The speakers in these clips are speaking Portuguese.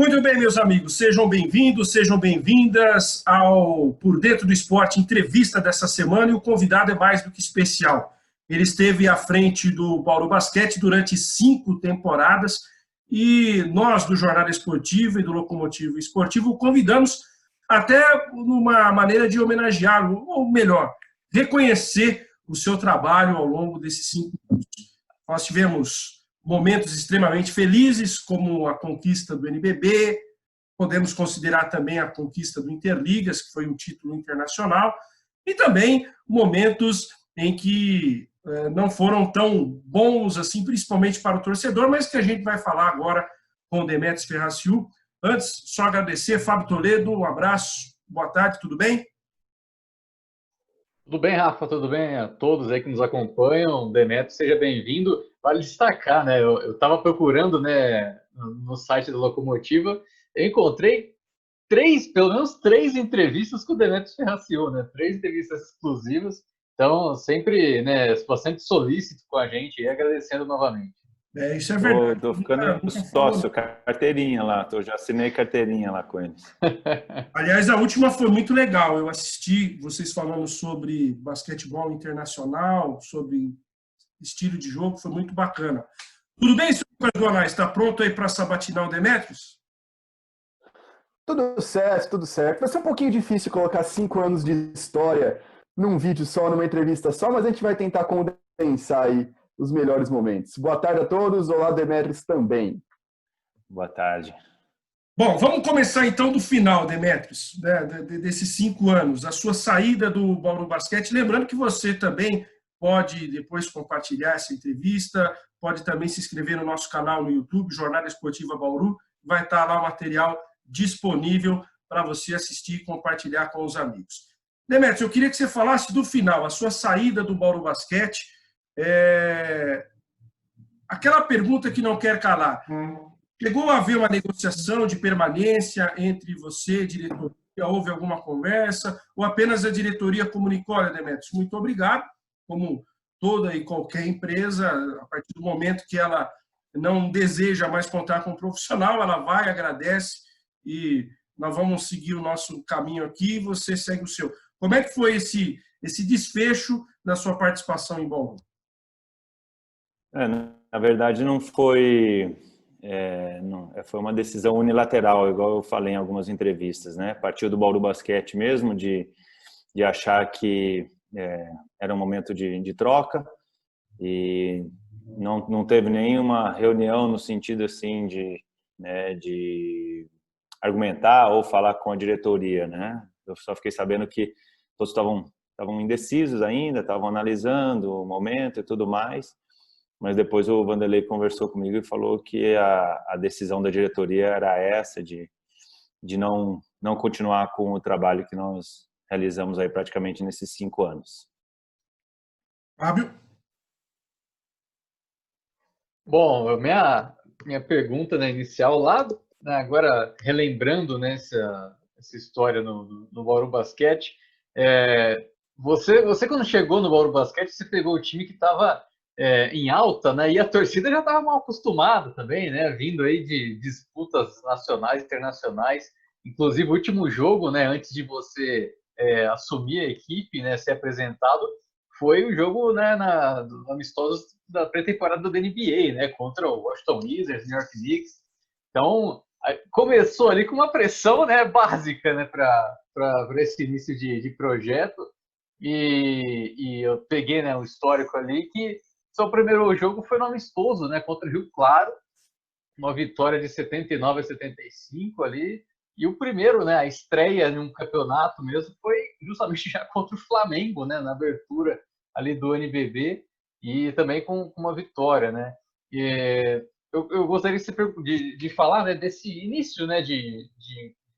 Muito bem, meus amigos, sejam bem-vindos, sejam bem-vindas ao Por Dentro do Esporte, entrevista dessa semana, e o convidado é mais do que especial. Ele esteve à frente do Bauru Basquete durante 5 temporadas e nós, do Jornada Esportiva e do Locomotivo Esportivo, o convidamos até numa maneira de homenageá-lo, ou melhor, reconhecer o seu trabalho ao longo desses 5 anos. Nós tivemos momentos extremamente felizes, como a conquista do NBB, podemos considerar também a conquista do Interligas, que foi um título internacional, e também momentos em que não foram tão bons assim, principalmente para o torcedor, mas que a gente vai falar agora com o Demetrios Ferraciu. Antes, só agradecer, Fábio Toledo, um abraço, boa tarde, tudo bem? Tudo bem, Rafa? Tudo bem a todos aí que nos acompanham? Demetrio, seja bem-vindo. Vale destacar, né? Eu estava procurando, né, no site da Locomotiva, eu encontrei pelo menos três entrevistas com o Demetrios Ferraciu, né? 3 entrevistas exclusivas. Então, sempre, né, bastante solícito com a gente e agradecendo novamente. Isso é verdade. Tô ficando sócio, carteirinha lá. Já assinei carteirinha lá com eles. Aliás, a última foi muito legal. Eu assisti vocês falando sobre basquetebol internacional, sobre estilo de jogo, foi muito bacana. Tudo bem, senhor Guanais? Está pronto aí para sabatinar o Demetrios? Tudo certo, tudo certo. Vai ser um pouquinho difícil colocar 5 anos de história num vídeo só, numa entrevista só, mas a gente vai tentar condensar aí os melhores momentos. Boa tarde a todos. Olá, Demetrios também. Boa tarde. Bom, vamos começar então do final, Demetrios, né, desses 5 anos, a sua saída do Bauru Basquete. Lembrando que você também pode depois compartilhar essa entrevista, pode também se inscrever no nosso canal no YouTube, Jornada Esportiva Bauru, vai estar lá o material disponível para você assistir e compartilhar com os amigos. Demetrios, eu queria que você falasse do final, a sua saída do Bauru Basquete, aquela pergunta que não quer calar. Chegou a haver uma negociação de permanência entre você e a diretoria? Houve alguma conversa? Ou apenas a diretoria comunicou, olha, Demetrios, muito obrigado, como toda e qualquer empresa, a partir do momento que ela não deseja mais contar com um profissional, ela vai, agradece e nós vamos seguir o nosso caminho aqui e você segue o seu. Como é que foi esse desfecho da sua participação em Bauru? Na verdade, não foi... foi uma decisão unilateral, igual eu falei em algumas entrevistas, né? Partiu do Bauru Basquete mesmo, de achar que era um momento de troca e não teve nenhuma reunião no sentido assim de argumentar ou falar com a diretoria, né? Eu só fiquei sabendo que todos estavam indecisos ainda, estavam analisando o momento e tudo mais. Mas depois o Vanderlei conversou comigo e falou que a decisão da diretoria era essa, de não continuar com o trabalho que nós realizamos aí praticamente nesses 5 anos. Fábio? Bom, minha pergunta, né, inicial lá, né, agora relembrando, né, essa história no Bauru Basquete, você quando chegou no Bauru Basquete, você pegou o time que estava em alta, né? E a torcida já estava mal acostumada também, né? Vindo aí de disputas nacionais, internacionais. Inclusive, o último jogo, né? Antes de você assumir a equipe, né? Ser apresentado, foi o jogo, né? Do amistoso da pré-temporada do NBA, né? Contra o Washington Wizards, New York Knicks. Então, começou ali com uma pressão, né? Básica, né? Para esse início de projeto. E eu peguei, né? Um histórico ali que seu primeiro jogo foi no amistoso, né, contra o Rio Claro, uma vitória de 79-75 ali, e o primeiro, né, a estreia em um campeonato mesmo foi justamente já contra o Flamengo, né, na abertura ali do NBB, e também com uma vitória, né. E eu gostaria de falar, né, desse início, né, de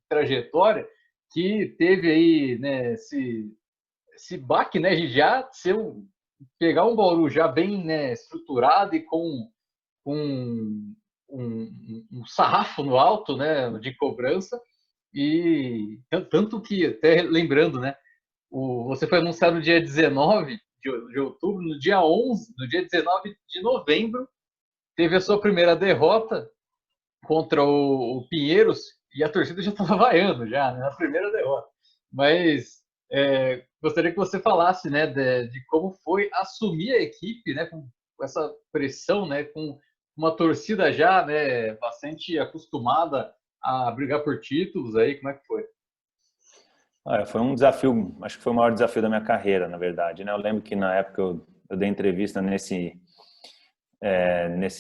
trajetória que teve aí, né, esse baque, né, de já ser pegar um Bauru já bem, né, estruturado e com um sarrafo no alto, né, de cobrança, e tanto que, até lembrando, né, você foi anunciado no dia 19 de outubro, no dia 11, no dia 19 de novembro, teve a sua primeira derrota contra o Pinheiros e a torcida já estava vaiando já, né, na primeira derrota. Mas gostaria que você falasse, né, de como foi assumir a equipe, né, com essa pressão, né, com uma torcida já, né, bastante acostumada a brigar por títulos aí, como é que foi? Foi um desafio, acho que foi o maior desafio da minha carreira, na verdade, né? Eu lembro que na época eu dei entrevista nesse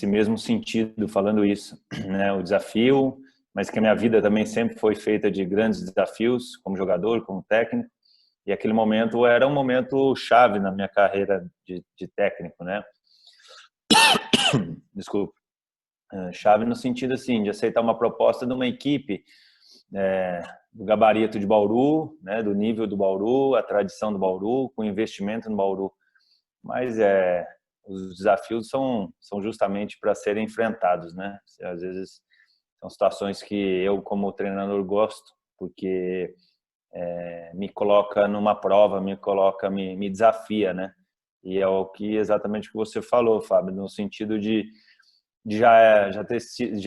mesmo sentido, falando isso, né? O desafio, mas que a minha vida também sempre foi feita de grandes desafios, como jogador, como técnico, e aquele momento era um momento chave na minha carreira de técnico, né? Desculpa. Chave no sentido, assim, de aceitar uma proposta de uma equipe do gabarito de Bauru, né, do nível do Bauru, a tradição do Bauru, com investimento no Bauru. Mas os desafios são justamente para serem enfrentados, né? Às vezes são situações que eu, como treinador, gosto, porque me coloca numa prova, me desafia, né? E é o que exatamente o que você falou, Fábio, no sentido de já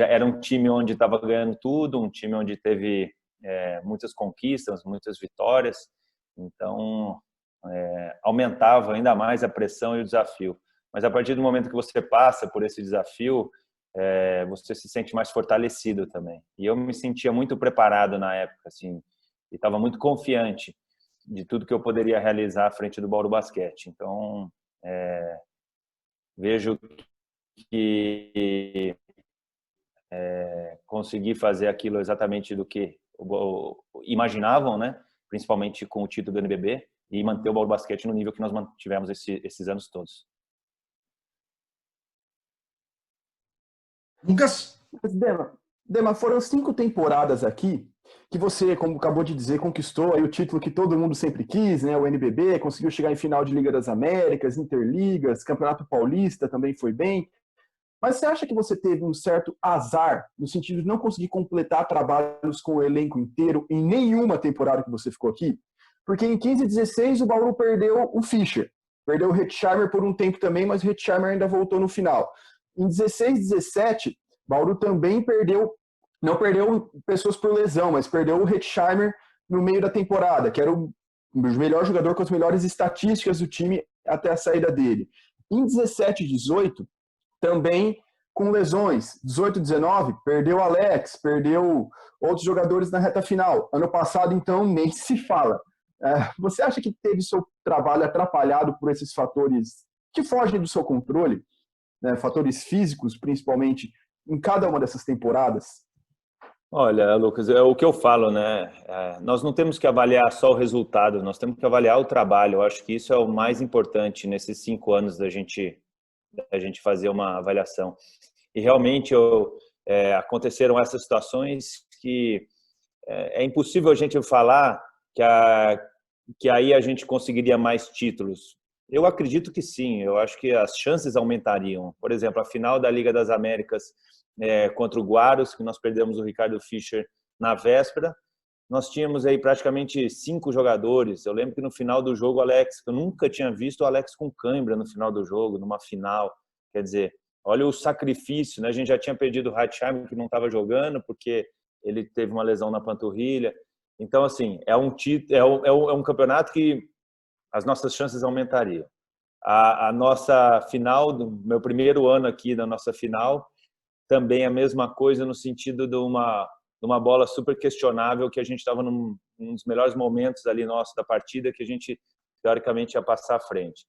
era um time onde estava ganhando tudo, um time onde teve muitas conquistas, muitas vitórias, então aumentava ainda mais a pressão e o desafio. Mas a partir do momento que você passa por esse desafio, você se sente mais fortalecido também. E eu me sentia muito preparado na época, assim, e estava muito confiante de tudo que eu poderia realizar à frente do Bauru Basquete. Então, vejo que consegui fazer aquilo exatamente do que imaginavam, né? Principalmente com o título do NBB, e manter o Bauru Basquete no nível que nós mantivemos esses anos todos. Lucas? Dema, foram 5 temporadas aqui que você, como acabou de dizer, conquistou aí o título que todo mundo sempre quis, né? O NBB, conseguiu chegar em final de Liga das Américas, Interligas, Campeonato Paulista também foi bem. Mas você acha que você teve um certo azar, no sentido de não conseguir completar trabalhos com o elenco inteiro em nenhuma temporada que você ficou aqui? Porque em 15 e 16 o Bauru perdeu o Fischer, perdeu o Hetzheimer por um tempo também, mas o Hetzheimer ainda voltou no final. Em 16 e 17, Bauru também perdeu, não perdeu pessoas por lesão, mas perdeu o Hetzheimer no meio da temporada, que era o melhor jogador com as melhores estatísticas do time até a saída dele. Em 17 e 18, também com lesões. 18 e 19, perdeu o Alex, perdeu outros jogadores na reta final. Ano passado, então, nem se fala. Você acha que teve seu trabalho atrapalhado por esses fatores que fogem do seu controle, né, fatores físicos, principalmente, em cada uma dessas temporadas? Olha, Lucas, é o que eu falo, né? Nós não temos que avaliar só o resultado, nós temos que avaliar o trabalho. Eu acho que isso é o mais importante nesses 5 anos da gente fazer uma avaliação. E realmente aconteceram essas situações que é impossível a gente falar que aí a gente conseguiria mais títulos. Eu acredito que sim, eu acho que as chances aumentariam. Por exemplo, a final da Liga das Américas contra o Guarus, que nós perdemos o Ricardo Fischer na véspera, nós tínhamos aí praticamente 5 jogadores. Eu lembro que no final do jogo, o Alex, eu nunca tinha visto o Alex com cãibra no final do jogo, numa final. Quer dizer, olha o sacrifício, né? A gente já tinha perdido o Hetzheimer, que não estava jogando, porque ele teve uma lesão na panturrilha. Então, assim, é um campeonato que as nossas chances aumentariam. A nossa final, do meu primeiro ano aqui da nossa final, também a mesma coisa no sentido de uma bola super questionável, que a gente estava num dos melhores momentos ali nosso da partida, que a gente teoricamente ia passar à frente.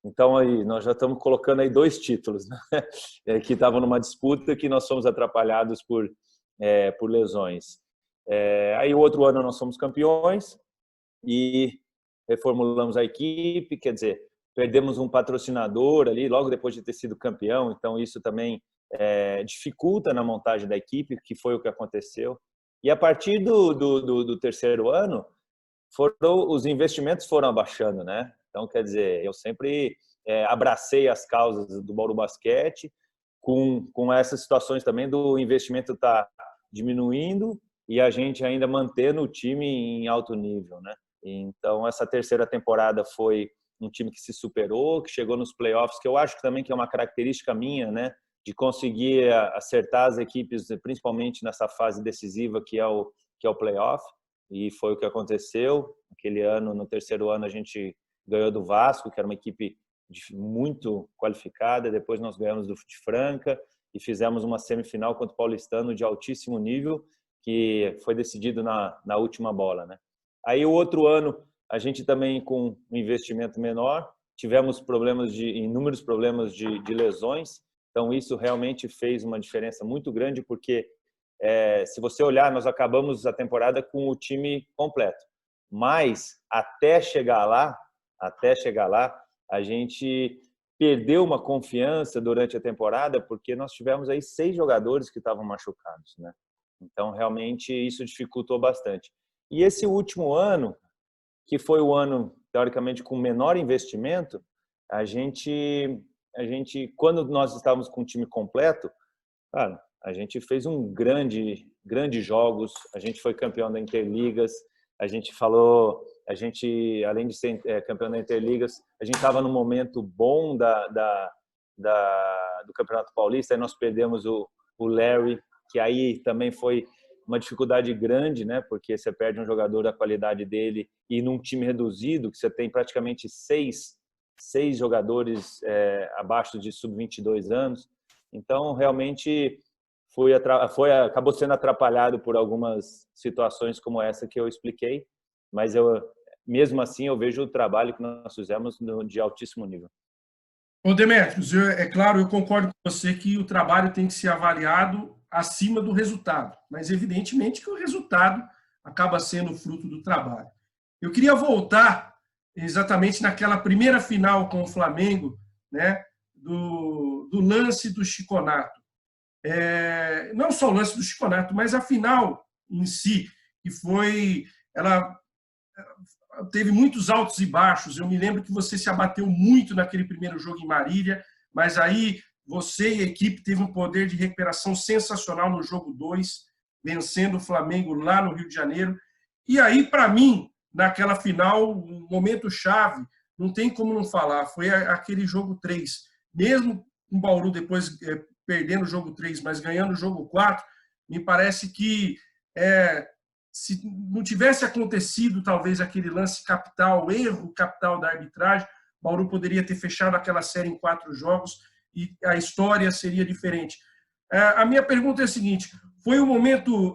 Então aí nós já estamos colocando aí 2 títulos, né? Que estavam numa disputa, que nós fomos atrapalhados por lesões. Aí o outro ano nós somos campeões e reformulamos a equipe, quer dizer, perdemos um patrocinador ali logo depois de ter sido campeão, então isso também dificulta na montagem da equipe, que foi o que aconteceu. E a partir do terceiro ano, os investimentos foram abaixando, né? Então, quer dizer, eu sempre abracei as causas do Bauru Basquete, com essas situações também do investimento estar diminuindo e a gente ainda mantendo o time em alto nível, né? Então, essa terceira temporada foi um time que se superou, que chegou nos playoffs, que eu acho que também que é uma característica minha, né? de conseguir acertar as equipes, principalmente nessa fase decisiva que é o playoff, e foi o que aconteceu. Aquele ano, no terceiro ano, a gente ganhou do Vasco, que era uma equipe muito qualificada. Depois nós ganhamos do de Franca e fizemos uma semifinal contra o Paulistano de altíssimo nível, que foi decidido na última bola, né? Aí o outro ano a gente também com um investimento menor, tivemos inúmeros problemas de lesões. Então isso realmente fez uma diferença muito grande, porque se você olhar, nós acabamos a temporada com o time completo, mas até chegar lá, a gente perdeu uma confiança durante a temporada, porque nós tivemos aí 6 jogadores que estavam machucados, né? Então, realmente, isso dificultou bastante. E esse último ano, que foi o ano, teoricamente, com menor investimento, a gente quando nós estávamos com o time completo, cara, a gente fez grandes jogos, a gente foi campeão da Interligas, além de ser campeão da Interligas, a gente estava num momento bom do Campeonato Paulista, aí nós perdemos o Larry, que aí também foi uma dificuldade grande, né? Porque você perde um jogador da qualidade dele e num time reduzido, que você tem praticamente seis jogadores abaixo de sub-22 anos. Então, realmente, acabou sendo atrapalhado por algumas situações como essa que eu expliquei, mas mesmo assim eu vejo o trabalho que nós fizemos de altíssimo nível. Ô Demetrios, é claro, eu concordo com você que o trabalho tem que ser avaliado acima do resultado, mas evidentemente que o resultado acaba sendo fruto do trabalho. Eu queria voltar exatamente naquela primeira final com o Flamengo, né, do lance do Chiconato. Não só o lance do Chiconato, mas a final em si, que ela teve muitos altos e baixos. Eu me lembro que você se abateu muito naquele primeiro jogo em Marília, mas aí você e a equipe teve um poder de recuperação sensacional no jogo 2, vencendo o Flamengo lá no Rio de Janeiro. E aí, para mim, naquela final, um momento chave, não tem como não falar, foi aquele jogo 3. Mesmo com o Bauru depois perdendo o jogo 3, mas ganhando o jogo 4, me parece que se não tivesse acontecido talvez aquele lance capital, erro capital da arbitragem, Bauru poderia ter fechado aquela série em 4 jogos e a história seria diferente. A minha pergunta é a seguinte: foi o momento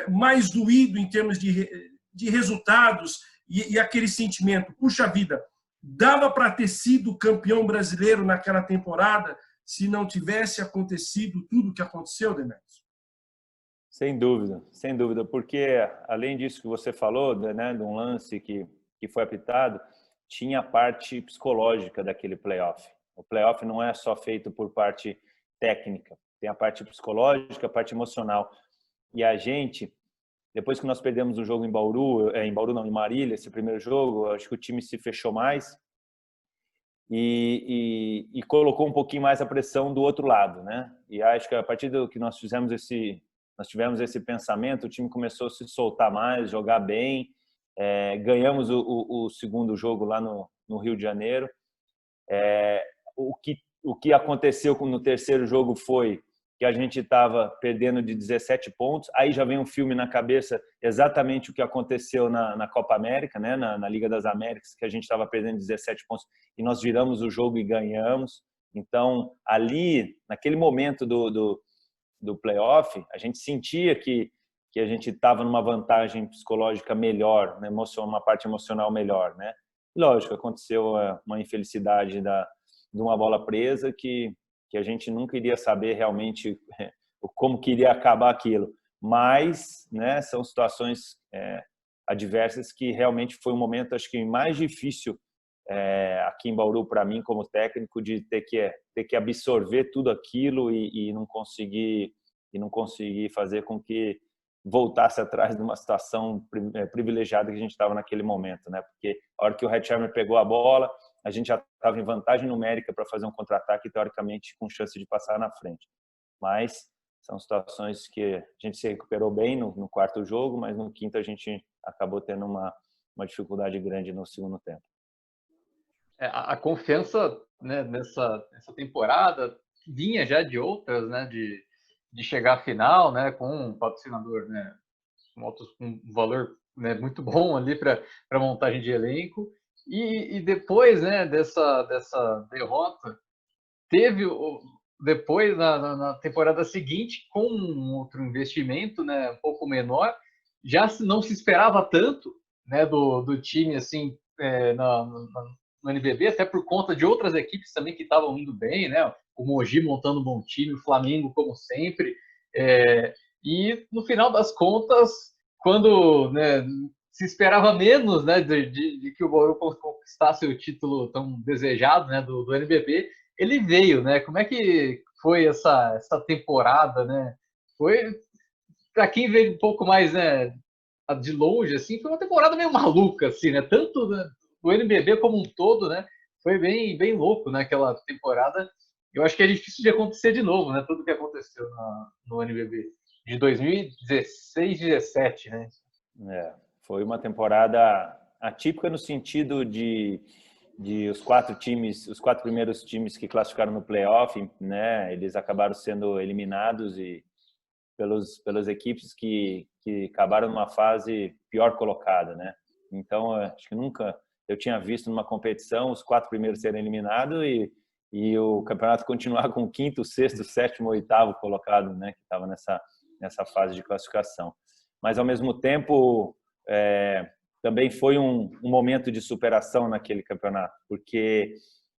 mais doído em termos de resultados e aquele sentimento, puxa vida, dava para ter sido campeão brasileiro naquela temporada se não tivesse acontecido tudo o que aconteceu, Demetrios? Sem dúvida, porque além disso que você falou, né, de um lance que foi apitado, tinha a parte psicológica daquele playoff. O playoff não é só feito por parte técnica, tem a parte psicológica, a parte emocional. E a gente, depois que nós perdemos o jogo em Marília, esse primeiro jogo, acho que o time se fechou mais e colocou um pouquinho mais a pressão do outro lado, né? E acho que a partir do que nós tivemos esse pensamento, o time começou a se soltar mais, jogar bem. Ganhamos o segundo jogo lá no Rio de Janeiro. O que aconteceu no terceiro jogo foi que a gente estava perdendo de 17 pontos. Aí já vem um filme na cabeça, exatamente o que aconteceu na Copa América, né? na Liga das Américas, que a gente estava perdendo 17 pontos e nós viramos o jogo e ganhamos. Então, ali, naquele momento do playoff, a gente sentia que a gente estava numa vantagem psicológica melhor, né? Uma parte emocional melhor, né? Lógico, aconteceu uma infelicidade de uma bola presa que a gente nunca iria saber realmente como que iria acabar aquilo. Mas, né, são situações adversas que realmente foi um momento, acho que mais difícil aqui em Bauru para mim como técnico, de ter que absorver tudo aquilo e não conseguir fazer com que voltasse atrás de uma situação privilegiada que a gente estava naquele momento, né? Porque a hora que o Hetzheimer pegou a bola, a gente já estava em vantagem numérica para fazer um contra-ataque, teoricamente com chance de passar na frente. Mas são situações que a gente se recuperou bem no quarto jogo, mas no quinto a gente acabou tendo uma dificuldade grande no segundo tempo. A confiança, né, nessa temporada vinha já de outras, né, de chegar à final, né, com um patrocinador, né, com um valor, né, muito bom ali para montagem de elenco. E depois, né, dessa derrota, teve depois na temporada seguinte, com um outro investimento, né, um pouco menor, já não se esperava tanto, né, do time assim, no NBB, até por conta de outras equipes também que estavam indo bem, né? O Mogi montando um bom time, o Flamengo como sempre. E no final das contas, quando, né, se esperava menos, né, de que o Bauru conquistasse o título tão desejado, né, do NBB, ele veio, né? Como é que foi essa temporada, né? Foi, para quem veio um pouco mais, né, de longe, assim, foi uma temporada meio maluca, assim, né? Tanto, né, o NBB como um todo, né? Foi bem louco, né? Aquela temporada. Eu acho que é difícil de acontecer de novo, né? Tudo que aconteceu no NBB de 2016, 17, né? Foi uma temporada atípica no sentido de os quatro primeiros times que classificaram no playoff, né? Eles acabaram sendo eliminados e pelas equipes que acabaram numa fase pior colocada, né? Então, acho que nunca eu tinha visto numa competição os quatro primeiros serem eliminados e o campeonato continuar com o quinto, sexto, sétimo, oitavo colocado, né? Que estava nessa fase de classificação. Mas, ao mesmo tempo, também foi um momento de superação naquele campeonato, porque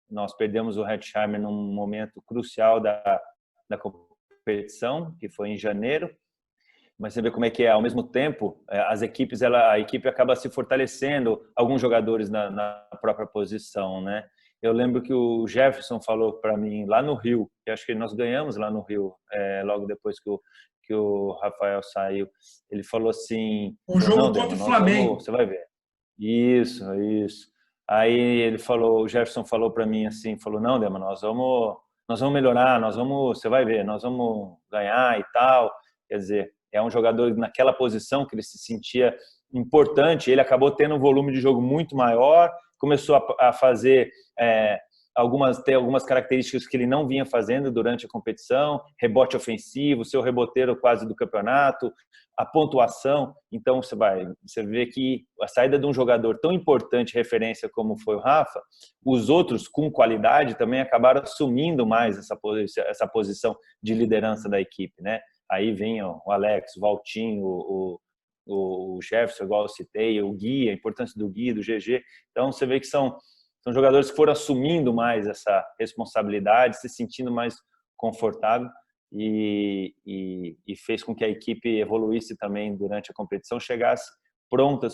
nós perdemos o Hertsheimer num momento crucial da competição, que foi em janeiro, mas você vê como é que é, ao mesmo tempo, a equipe acaba se fortalecendo, alguns jogadores na própria posição, né? Eu lembro que o Jefferson falou para mim lá no Rio, que acho que nós ganhamos lá no Rio, logo depois que o Rafael saiu, ele falou assim, O jogo contra o Flamengo. Você vai ver. Isso. Aí o Jefferson falou para mim assim, falou, não, Dema, nós vamos melhorar, você vai ver, nós vamos ganhar e tal. Quer dizer, é um jogador naquela posição que ele se sentia importante, ele acabou tendo um volume de jogo muito maior, começou a fazer ter algumas características que ele não vinha fazendo durante a competição, rebote ofensivo, ser o reboteiro quase do campeonato, a pontuação. Então você vê que a saída de um jogador tão importante, referência como foi o Rafa, os outros com qualidade também acabaram assumindo mais essa posição de liderança da equipe, né? Aí vem o Alex, o Valtinho, o Jefferson, igual eu citei, o Gui, a importância do Gui, do GG. Então você vê que são jogadores que foram assumindo mais essa responsabilidade, se sentindo mais confortável e fez com que a equipe evoluísse também durante a competição, chegasse pronta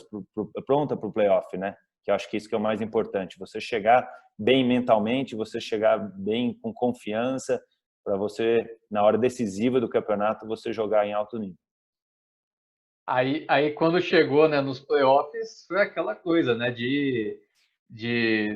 para o playoff, né? Que eu acho que isso que é o mais importante, você chegar bem mentalmente, você chegar bem com confiança, para você, na hora decisiva do campeonato, você jogar em alto nível. Aí quando chegou, né, nos playoffs, foi aquela coisa, né, de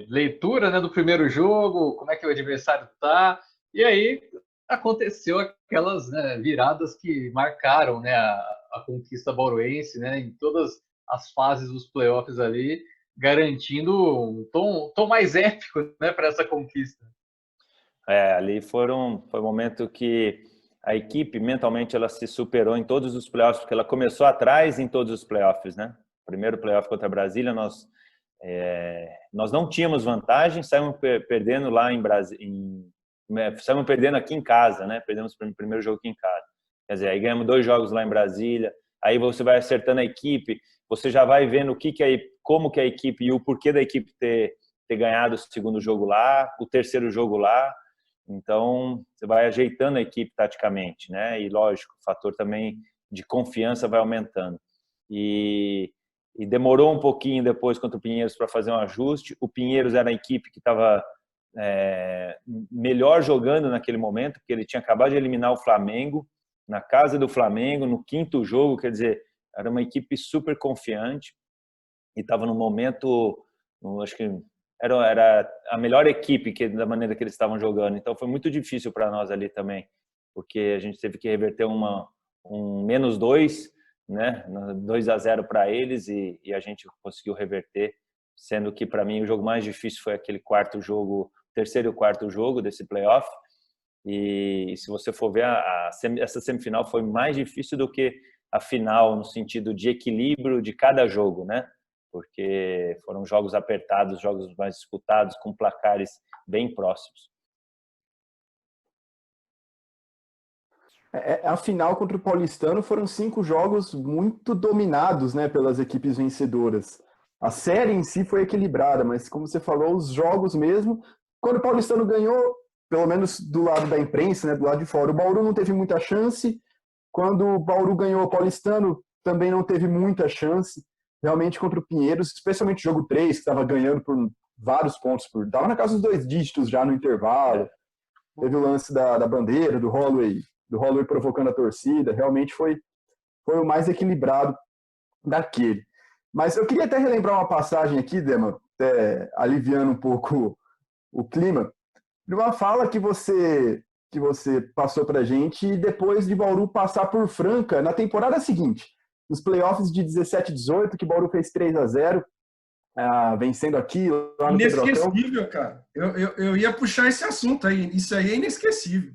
leitura, né, do primeiro jogo, como é que o adversário tá, e aí aconteceu aquelas, né, viradas que marcaram, né, a conquista bauruense, né, em todas as fases dos playoffs ali, garantindo um tom mais épico, né, para essa conquista. Ali foi um momento que a equipe mentalmente ela se superou em todos os playoffs, porque ela começou atrás em todos os playoffs, né? Primeiro playoff contra a Brasília, nós não tínhamos vantagem, saímos perdendo lá em Brasília, saímos perdendo aqui em casa, né? Perdemos o primeiro jogo aqui em casa. Quer dizer, aí ganhamos 2 jogos lá em Brasília, aí você vai acertando a equipe, você já vai vendo como que a equipe e o porquê da equipe ter ganhado o segundo jogo lá, o terceiro jogo lá. Então, você vai ajeitando a equipe taticamente, né? E, lógico, o fator também de confiança vai aumentando. E demorou um pouquinho depois contra o Pinheiros para fazer um ajuste. O Pinheiros era a equipe que estava melhor jogando naquele momento, porque ele tinha acabado de eliminar o Flamengo, na casa do Flamengo, no 5º jogo, quer dizer, era uma equipe super confiante e estava num momento, acho que era a melhor equipe da maneira que eles estavam jogando. Então foi muito difícil para nós ali também, porque a gente teve que reverter um -2, né? 2-0 para eles e a gente conseguiu reverter, sendo que para mim o jogo mais difícil foi aquele terceiro e quarto jogo desse playoff. E se você for ver, essa semifinal foi mais difícil do que a final, no sentido de equilíbrio de cada jogo, né? Porque foram jogos apertados, jogos mais disputados, com placares bem próximos. A final contra o Paulistano foram 5 jogos muito dominados, né, pelas equipes vencedoras. A série em si foi equilibrada, mas como você falou, os jogos mesmo, quando o Paulistano ganhou, pelo menos do lado da imprensa, né, do lado de fora, o Bauru não teve muita chance. Quando o Bauru ganhou o Paulistano, também não teve muita chance. Realmente contra o Pinheiros, especialmente o jogo 3, que estava ganhando por vários pontos, estava na casa dos 2 dígitos já no intervalo. Teve o lance da bandeira, do Holloway provocando a torcida. Realmente foi o mais equilibrado daquele. Mas eu queria até relembrar uma passagem aqui, Dema, aliviando um pouco o clima, de uma fala que você passou pra gente depois de Bauru passar por Franca na temporada seguinte, nos playoffs de 17-18, que Bauru fez 3-0, vencendo aqui lá no Pedrocão. Inesquecível, cara. Eu ia puxar esse assunto aí. Isso aí é inesquecível.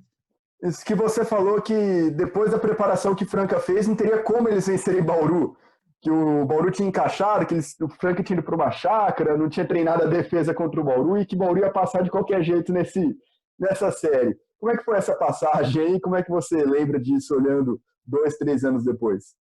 Isso que você falou, que depois da preparação que Franca fez, não teria como eles vencerem Bauru. Que o Bauru tinha encaixado, que o Franca tinha ido para uma chácara, não tinha treinado a defesa contra o Bauru e que o Bauru ia passar de qualquer jeito nessa série. Como é que foi essa passagem aí? Como é que você lembra disso olhando 2, 3 anos depois?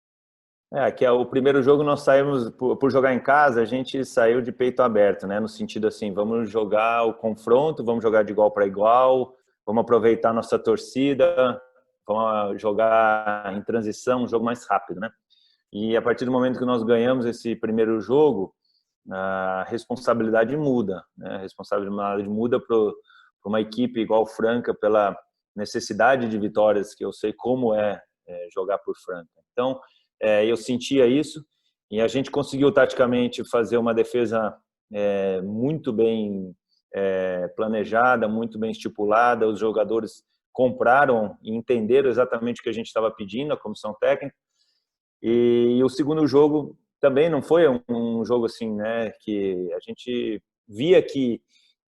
Que o primeiro jogo nós saímos, por jogar em casa, a gente saiu de peito aberto, né? No sentido assim, vamos jogar o confronto, vamos jogar de igual para igual, vamos aproveitar nossa torcida, vamos jogar em transição, um jogo mais rápido, né? E a partir do momento que nós ganhamos esse primeiro jogo, a responsabilidade muda, né? A responsabilidade muda para uma equipe igual Franca, pela necessidade de vitórias, que eu sei como é jogar por Franca. Então, eu sentia isso e a gente conseguiu taticamente fazer uma defesa muito bem planejada, muito bem estipulada. Os jogadores compraram e entenderam exatamente o que a gente estava pedindo, a comissão técnica. E o segundo jogo também não foi um jogo assim, né, que a gente via que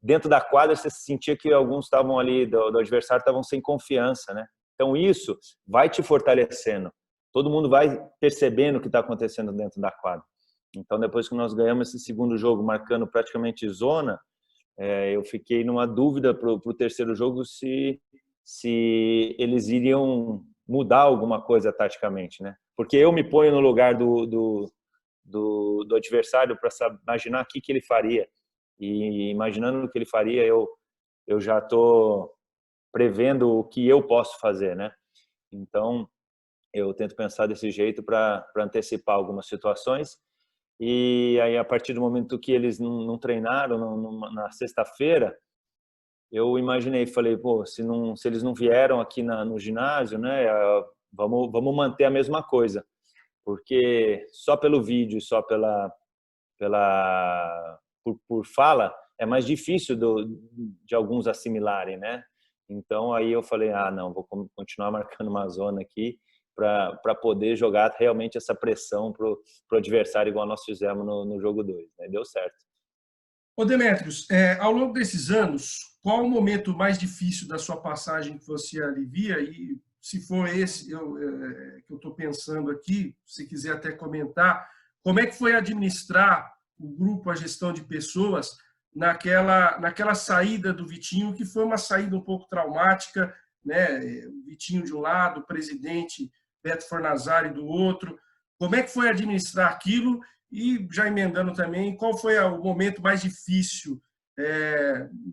dentro da quadra você sentia que alguns estavam ali do adversário estavam sem confiança, né? Então isso vai te fortalecendo. Todo mundo vai percebendo o que está acontecendo dentro da quadra. Então depois que nós ganhamos esse segundo jogo, marcando praticamente zona, eu fiquei numa dúvida para o terceiro jogo se eles iriam mudar alguma coisa taticamente, né? Porque eu me ponho no lugar do adversário para imaginar o que ele faria. E imaginando o que ele faria, eu já estou prevendo o que eu posso fazer, né? Então, eu tento pensar desse jeito para antecipar algumas situações. E aí, a partir do momento que eles não treinaram na sexta-feira, eu imaginei, falei, pô, se eles não vieram aqui no ginásio, né, vamos manter a mesma coisa, porque só pelo vídeo, só por fala, é mais difícil de alguns assimilarem, né? Então aí eu falei, não, vou continuar marcando uma zona aqui para poder jogar realmente essa pressão pro adversário, igual nós fizemos no jogo 2, né? Deu certo. Ô Demetrios, ao longo desses anos, qual o momento mais difícil da sua passagem que você alivia? E se for esse que eu estou pensando aqui, se quiser até comentar, como é que foi administrar o grupo, a gestão de pessoas, naquela saída do Vitinho, que foi uma saída um pouco traumática, né? O Vitinho de um lado, o presidente Beto Fornazari do outro. Como é que foi administrar aquilo? E, já emendando também, qual foi o momento mais difícil,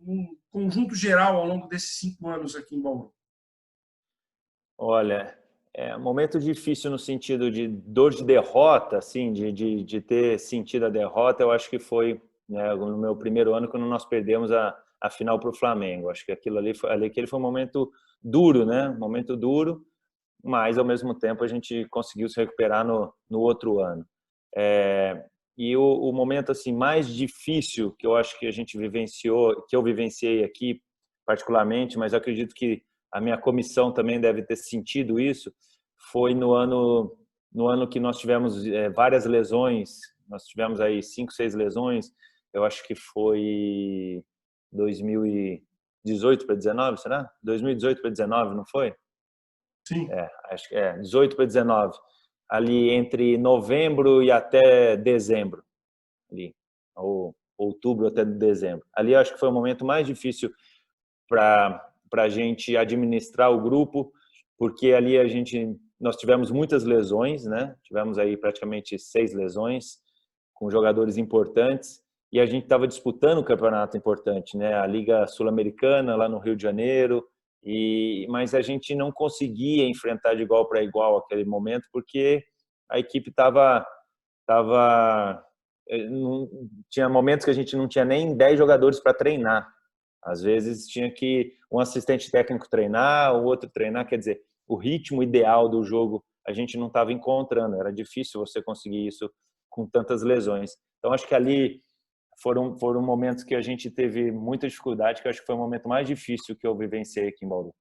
num conjunto geral, ao longo desses 5 anos aqui em Bauru? Olha, um momento difícil no sentido de dor de derrota, assim, de ter sentido a derrota, eu acho que foi, né, no meu primeiro ano, quando nós perdemos a final para o Flamengo. Acho que aquele foi um momento duro, né? Um momento duro, mas, ao mesmo tempo, a gente conseguiu se recuperar no outro ano. E o momento assim mais difícil que eu acho que a gente vivenciou, que eu vivenciei aqui particularmente, mas eu acredito que a minha comissão também deve ter sentido isso, foi no ano que nós tivemos várias lesões. Nós tivemos aí 5, 6 lesões. Eu acho que foi 2018 para 19, será? 2018 para 19, não foi? Sim. Acho que 18 para 19. Ali entre novembro e até dezembro, ali, ou outubro até dezembro. Ali acho que foi o momento mais difícil para a gente administrar o grupo, porque ali nós tivemos muitas lesões, né? Tivemos aí praticamente 6 lesões com jogadores importantes e a gente estava disputando um campeonato importante, né? A Liga Sul-Americana lá no Rio de Janeiro, mas a gente não conseguia enfrentar de igual para igual aquele momento porque a equipe tinha momentos que a gente não tinha nem 10 jogadores para treinar. Às vezes tinha que um assistente técnico treinar, o outro treinar, quer dizer, o ritmo ideal do jogo a gente não estava encontrando, era difícil você conseguir isso com tantas lesões. Então acho que ali foram momentos que a gente teve muita dificuldade, que acho que foi o momento mais difícil que eu vivenciei aqui em Bauru.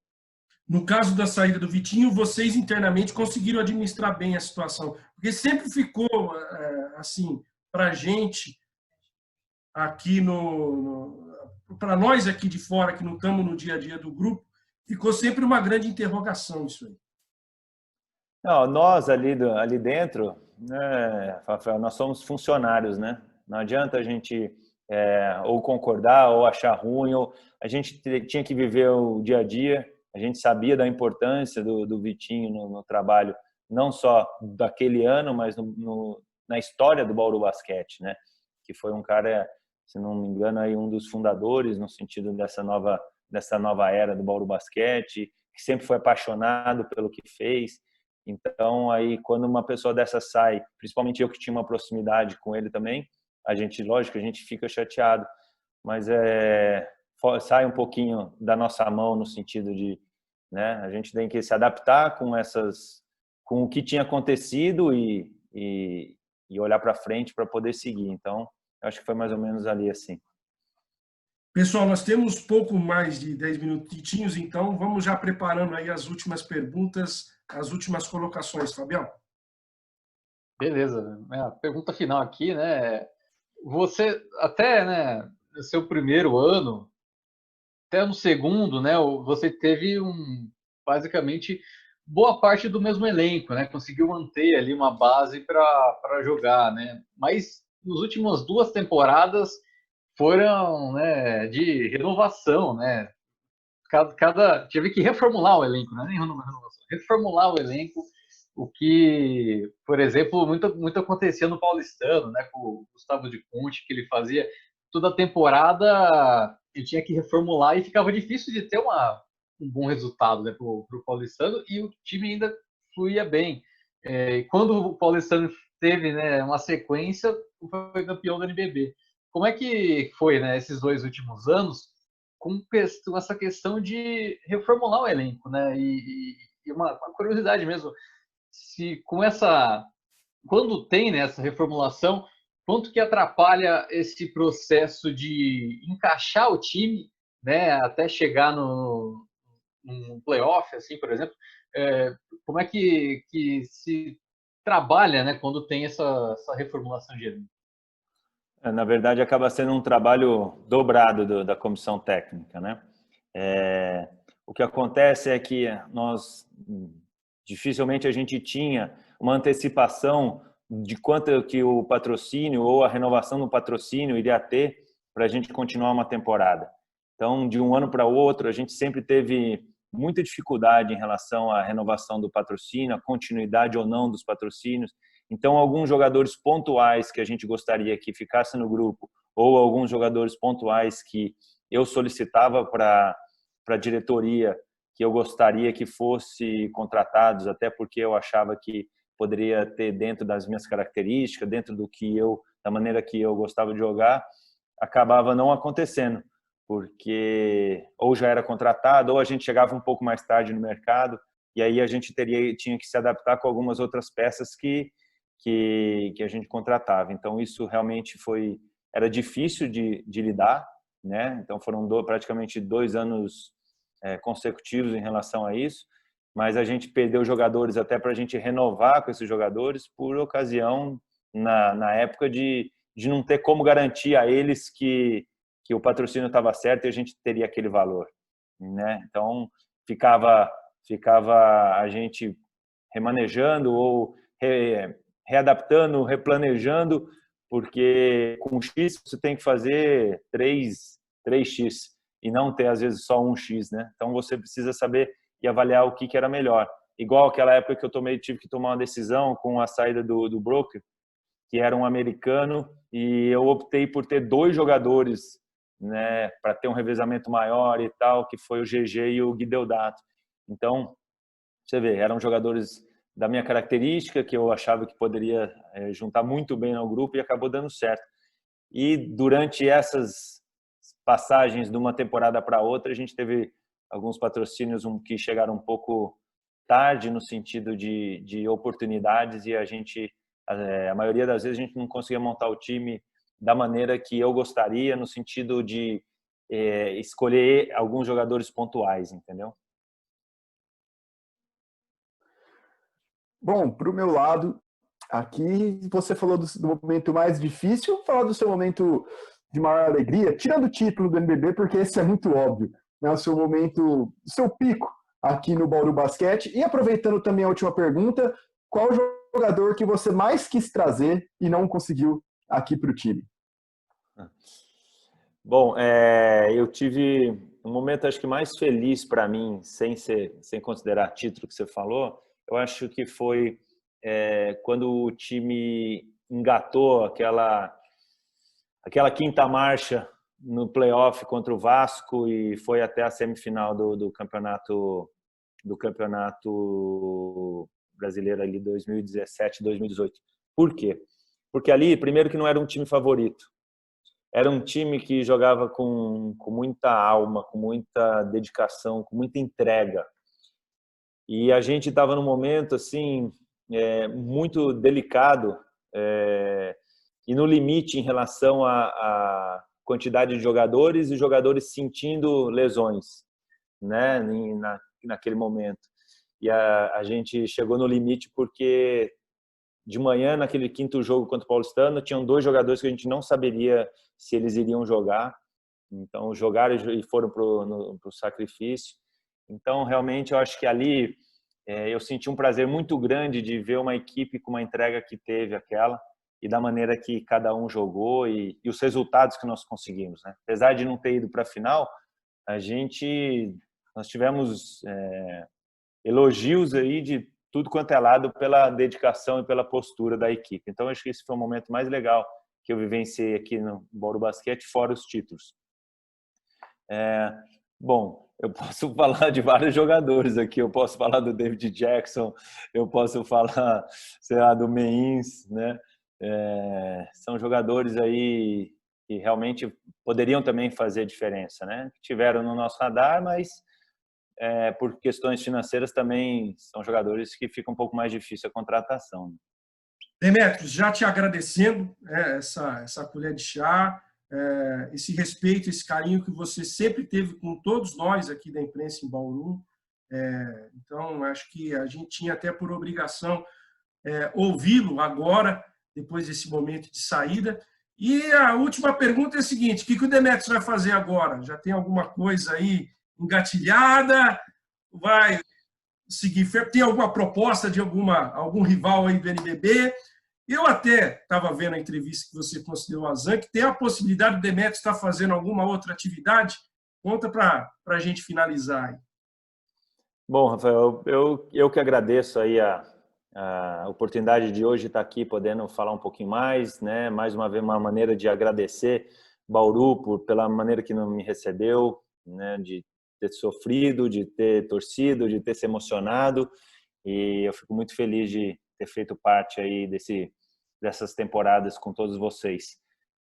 No caso da saída do Vitinho, vocês internamente conseguiram administrar bem a situação, porque sempre ficou assim para a gente aqui para nós aqui de fora que não estamos no dia a dia do grupo, ficou sempre uma grande interrogação isso aí. Não, nós ali dentro, né, Rafael, nós somos funcionários, né? Não adianta a gente ou concordar ou achar ruim, ou a gente tinha que viver o dia a dia. A gente sabia da importância do Vitinho no trabalho, não só daquele ano, mas na história do Bauru Basquete, né? Que foi um cara, se não me engano, aí um dos fundadores no sentido dessa nova era do Bauru Basquete, que sempre foi apaixonado pelo que fez. Então, aí, quando uma pessoa dessa sai, principalmente eu que tinha uma proximidade com ele também, lógico, a gente fica chateado, mas sai um pouquinho da nossa mão no sentido de, né, a gente tem que se adaptar com o que tinha acontecido e olhar para frente para poder seguir. Então, acho que foi mais ou menos ali assim. Pessoal, nós temos pouco mais de 10 minutinhos, então vamos já preparando aí as últimas perguntas, as últimas colocações, Fabião. Beleza. A pergunta final aqui, né? Você até, né, no seu primeiro ano, até no segundo, né, você teve basicamente boa parte do mesmo elenco, né? Conseguiu manter ali uma base para jogar, né? Mas nas últimas 2 temporadas foram, né, de renovação, né? Tive que reformular o elenco, não é nem renovação, reformular o elenco, o que, por exemplo, muito acontecia no Paulistano, né, com o Gustavo de Conte, que ele fazia toda a temporada, ele tinha que reformular e ficava difícil de ter um bom resultado, né, para o Paulistano, e o time ainda fluía bem. Quando o Paulistano teve, né, uma sequência, foi campeão da NBB. Como é que foi, né, esses 2 últimos anos com essa questão de reformular o elenco, né? E uma curiosidade mesmo, se quando tem, né, essa reformulação, quanto que atrapalha esse processo de encaixar o time, né, até chegar no playoff, assim, por exemplo, como é que se trabalha, né, quando tem essa reformulação de elenco? Na verdade, acaba sendo um trabalho dobrado da comissão técnica, né? O que acontece é que dificilmente a gente tinha uma antecipação de quanto que o patrocínio ou a renovação do patrocínio iria ter para a gente continuar uma temporada. Então, de um ano para o outro, a gente sempre teve muita dificuldade em relação à renovação do patrocínio, a continuidade ou não dos patrocínios. Então, alguns jogadores pontuais que a gente gostaria que ficasse no grupo, ou alguns jogadores pontuais que eu solicitava para a diretoria, que eu gostaria que fosse contratados, até porque eu achava que poderia ter dentro das minhas características, dentro da maneira que eu gostava de jogar, acabava não acontecendo, porque ou já era contratado, ou a gente chegava um pouco mais tarde no mercado, e aí a gente tinha que se adaptar com algumas outras peças que a gente contratava. Então, isso realmente era difícil de lidar, né? Então, foram praticamente 2 anos consecutivos em relação a isso, mas a gente perdeu jogadores até para a gente renovar com esses jogadores por ocasião, na época, de não ter como garantir a eles que que o patrocínio estava certo e a gente teria aquele valor, né? Então ficava a gente remanejando ou readaptando, replanejando, porque com X você tem que fazer 3X e não ter, às vezes, só 1X, né? Então você precisa saber e avaliar o que era melhor. Igual aquela época que eu tive que tomar uma decisão com a saída do broker, que era um americano, e eu optei por ter 2 jogadores, né, para ter um revezamento maior e tal, que foi o GG e o Gui Deodato. Então, você vê, eram jogadores da minha característica, que eu achava que poderia juntar muito bem no grupo, e acabou dando certo. E durante essas passagens de uma temporada para outra, a gente teve alguns patrocínios que chegaram um pouco tarde no sentido de oportunidades, e a maioria das vezes a gente não conseguia montar o time da maneira que eu gostaria, no sentido de escolher alguns jogadores pontuais, entendeu? Bom, para o meu lado, aqui você falou do momento mais difícil, falar do seu momento de maior alegria, tirando o título do NBB, porque esse é muito óbvio, né? O seu momento, o seu pico aqui no Bauru Basquete. E aproveitando também a última pergunta, qual jogador que você mais quis trazer e não conseguiu aqui para o time? Bom, eu tive um momento, acho que mais feliz para mim, sem considerar título que você falou. Eu acho que foi quando o time engatou aquela quinta marcha no playoff contra o Vasco e foi até a semifinal do campeonato brasileiro ali 2017, 2018. Por quê? Porque ali, primeiro, que não era um time favorito. Era um time que jogava com muita alma, com muita dedicação, com muita entrega. E a gente estava num momento assim muito delicado e no limite em relação à quantidade de jogadores e jogadores sentindo lesões, né, naquele momento. E a gente chegou no limite porque de manhã, naquele quinto jogo contra o Paulistano, tinham 2 jogadores que a gente não saberia se eles iriam jogar. Então, jogaram e foram para o sacrifício. Então, realmente, eu acho que ali eu senti um prazer muito grande de ver uma equipe com uma entrega que teve aquela e da maneira que cada um jogou e os resultados que nós conseguimos, né? Apesar de não ter ido para a final, nós tivemos elogios aí de tudo quanto é lado pela dedicação e pela postura da equipe. Então, acho que esse foi o momento mais legal que eu vivenciei aqui no Bauru Basquete, fora os títulos. Bom, eu posso falar de vários jogadores aqui. Eu posso falar do David Jackson, eu posso falar, sei lá, do Meins, né? São jogadores aí que realmente poderiam também fazer diferença, né? Tiveram no nosso radar, mas por questões financeiras também são jogadores que fica um pouco mais difícil a contratação, né? Demetrios, já te agradecendo essa colher de chá, esse respeito, esse carinho que você sempre teve com todos nós aqui da imprensa em Bauru. Então, acho que a gente tinha até por obrigação ouvi-lo agora, depois desse momento de saída. E a última pergunta é a seguinte: o que o Demetrios vai fazer agora? Já tem alguma coisa aí engatilhada? Vai seguir? Tem alguma proposta de algum rival aí do NBB? Eu até estava vendo a entrevista que você concedeu ao Azan, que tem a possibilidade do Demetrios estar fazendo alguma outra atividade. Conta para a gente finalizar aí. Bom, Rafael, eu que agradeço aí a oportunidade de hoje estar aqui podendo falar um pouquinho mais, né? Mais uma vez, uma maneira de agradecer Bauru pela maneira que não me recebeu, né? De ter sofrido, de ter torcido, de ter se emocionado, e eu fico muito feliz de ter feito parte aí dessas temporadas com todos vocês.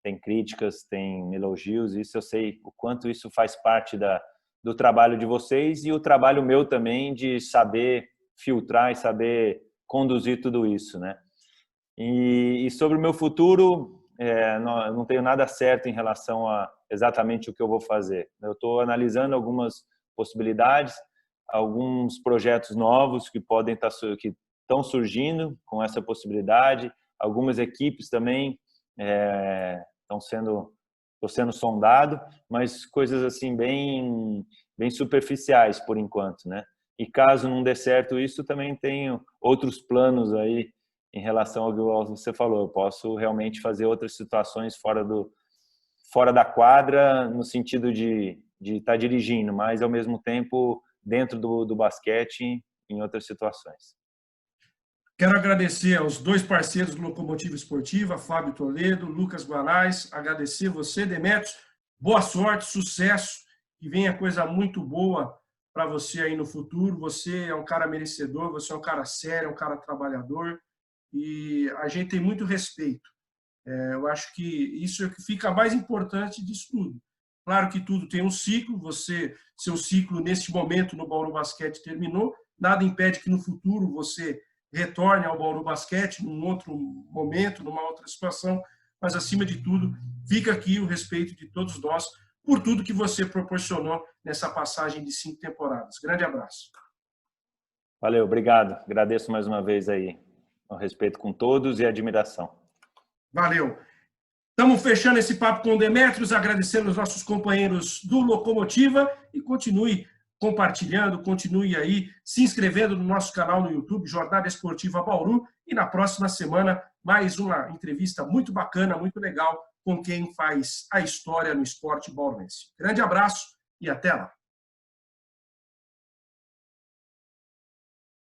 Tem críticas, tem elogios, isso eu sei o quanto isso faz parte do trabalho de vocês e o trabalho meu também de saber filtrar e saber conduzir tudo isso, né? E sobre o meu futuro, não tenho nada certo em relação a exatamente o que eu vou fazer. Eu estou analisando algumas possibilidades, alguns projetos novos que estão surgindo com essa possibilidade. Algumas equipes também estão sendo estou sendo sondado, mas coisas assim bem superficiais por enquanto, né? E caso não dê certo isso, também tenho outros planos aí em relação ao que você falou. Eu posso realmente fazer outras situações fora da quadra, no sentido de estar dirigindo, mas ao mesmo tempo dentro do basquete em outras situações. Quero agradecer aos dois parceiros do Locomotiva Esportiva, Fábio Toledo, Lucas Guanais. Agradecer você, Demetrios. Boa sorte, sucesso, que venha coisa muito boa para você aí no futuro. Você é um cara merecedor, você é um cara sério, é um cara trabalhador e a gente tem muito respeito. Eu acho que isso é o que fica mais importante disso tudo. Claro que tudo tem um ciclo, seu ciclo neste momento no Bauru Basquete terminou, nada impede que no futuro você retorne ao Bauru Basquete num outro momento, numa outra situação, mas acima de tudo, fica aqui o respeito de todos nós por tudo que você proporcionou nessa passagem de 5 temporadas. Grande abraço. Valeu, obrigado. Agradeço mais uma vez aí o respeito com todos e a admiração. Valeu. Estamos fechando esse papo com o Demetrios, agradecendo os nossos companheiros do Locomotiva e continue compartilhando, continue aí se inscrevendo no nosso canal no YouTube, Jornada Esportiva Bauru, e na próxima semana mais uma entrevista muito bacana, muito legal com quem faz a história no esporte bauruense. Grande abraço e até lá.